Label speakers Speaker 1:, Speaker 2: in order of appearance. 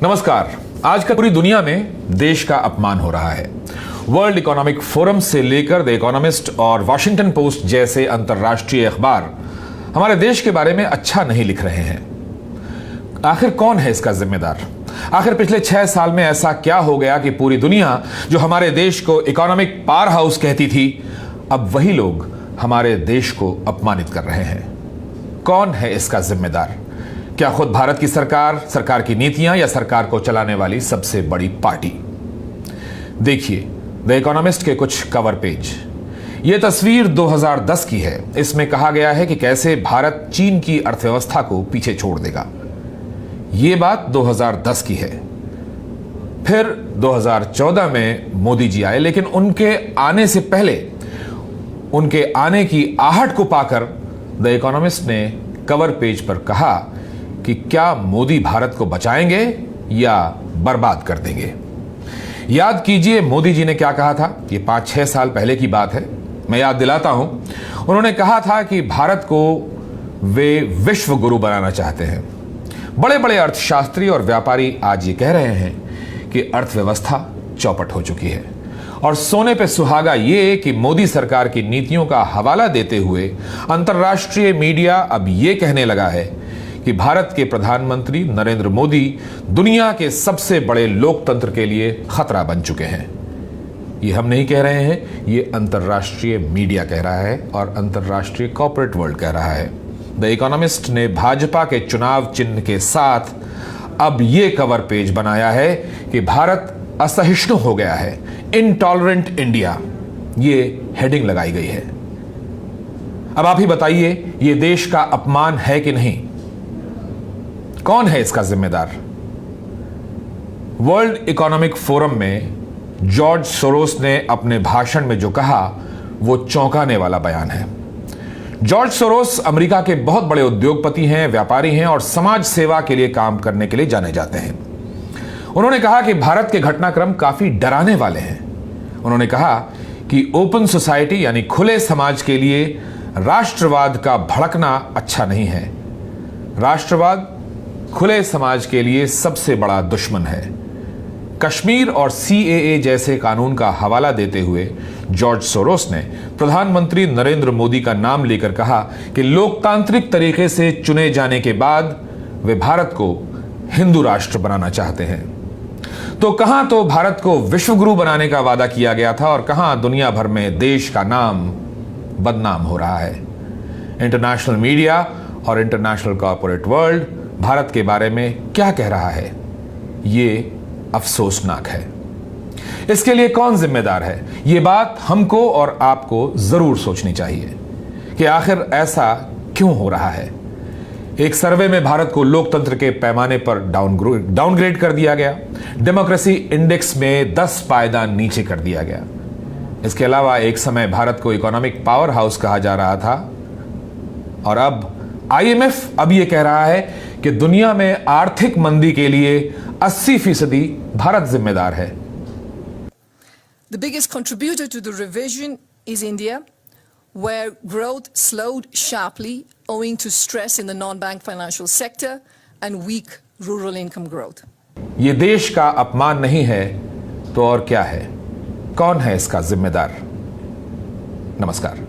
Speaker 1: नमस्कार। आज का पूरी दुनिया में देश का अपमान हो रहा है। वर्ल्ड इकोनॉमिक फोरम से लेकर द इकोनॉमिस्ट और वॉशिंगटन पोस्ट जैसे अंतर्राष्ट्रीय अखबार हमारे देश के बारे में अच्छा नहीं लिख रहे हैं। आखिर कौन है इसका जिम्मेदार? आखिर पिछले 6 साल में ऐसा क्या हो गया कि पूरी दुनिया जो हमारे देश को इकोनॉमिक पावर हाउस कहती थी, अब वही लोग हमारे देश को अपमानित कर रहे हैं। कौन है इसका जिम्मेदार? क्या खुद भारत की सरकार की नीतियां, या सरकार को चलाने वाली सबसे बड़ी पार्टी? देखिए द इकोनॉमिस्ट के कुछ कवर पेज। यह तस्वीर 2010 की है। इसमें कहा गया है कि कैसे भारत चीन की अर्थव्यवस्था को पीछे छोड़ देगा। यह बात 2010 की है। फिर 2014 में मोदी जी आए, लेकिन उनके आने से पहले, उनके आने की आहट को पाकर द इकोनॉमिस्ट ने कवर पेज पर कहा कि क्या मोदी भारत को बचाएंगे या बर्बाद कर देंगे। याद कीजिए मोदी जी ने क्या कहा था। ये 5-6 साल पहले की बात है। मैं याद दिलाता हूं। उन्होंने कहा था कि भारत को वे विश्व गुरु बनाना चाहते हैं। बड़े बड़े अर्थशास्त्री और व्यापारी आज ये कह रहे हैं कि अर्थव्यवस्था चौपट हो चुकी है। और सोने पे सुहागा ये कि मोदी सरकार की नीतियों का हवाला देते हुए अंतर्राष्ट्रीय मीडिया अब ये कहने लगा है कि भारत के प्रधानमंत्री नरेंद्र मोदी दुनिया के सबसे बड़े लोकतंत्र के लिए खतरा बन चुके हैं। ये हम नहीं कह रहे हैं, ये अंतर्राष्ट्रीय मीडिया कह रहा है और अंतर्राष्ट्रीय कॉर्पोरेट वर्ल्ड कह रहा है। द इकोनॉमिस्ट ने भाजपा के चुनाव चिन्ह के साथ अब ये कवर पेज बनाया है कि भारत असहिष्णु हो गया है, इनटॉलरेंट इंडिया, ये हेडिंग लगाई गई है। अब आप ही बताइए, ये देश का अपमान है कि नहीं? कौन है इसका जिम्मेदार? वर्ल्ड इकोनॉमिक फोरम में जॉर्ज सोरोस ने अपने भाषण में जो कहा वो चौंकाने वाला बयान है। जॉर्ज सोरोस अमेरिका के बहुत बड़े उद्योगपति हैं, व्यापारी हैं और समाज सेवा के लिए काम करने के लिए जाने जाते हैं। उन्होंने कहा कि भारत के घटनाक्रम काफी डराने वाले हैं। उन्होंने कहा कि ओपन सोसाइटी यानी खुले समाज के लिए राष्ट्रवाद का भड़कना अच्छा नहीं है। राष्ट्रवाद खुले समाज के लिए सबसे बड़ा दुश्मन है। कश्मीर और CAA जैसे कानून का हवाला देते हुए जॉर्ज सोरोस ने प्रधानमंत्री नरेंद्र मोदी का नाम लेकर कहा कि लोकतांत्रिक तरीके से चुने जाने के बाद वे भारत को हिंदू राष्ट्र बनाना चाहते हैं। तो कहां तो भारत को विश्वगुरु बनाने का वादा किया गया था और कहां दुनिया भर में देश का नाम बदनाम हो रहा है। इंटरनेशनल मीडिया और इंटरनेशनल कॉर्पोरेट वर्ल्ड भारत के बारे में क्या कह रहा है, ये अफसोसनाक है। इसके लिए कौन जिम्मेदार है? ये बात हमको और आपको जरूर सोचनी चाहिए कि आखिर ऐसा क्यों हो रहा है। एक सर्वे में भारत को लोकतंत्र के पैमाने पर डाउनग्रेड कर दिया गया। डेमोक्रेसी इंडेक्स में 10 पायदान नीचे कर दिया गया। इसके अलावा एक समय भारत को इकोनॉमिक पावर हाउस कहा जा रहा था और अब IMF अब यह कह रहा है कि दुनिया में आर्थिक मंदी के लिए 80% भारत जिम्मेदार है।
Speaker 2: The biggest contributor to the revision is India, where growth slowed sharply owing to stress in the non-bank financial sector and weak rural income growth.
Speaker 1: ये देश का अपमान नहीं है तो और क्या है? कौन है इसका जिम्मेदार? नमस्कार।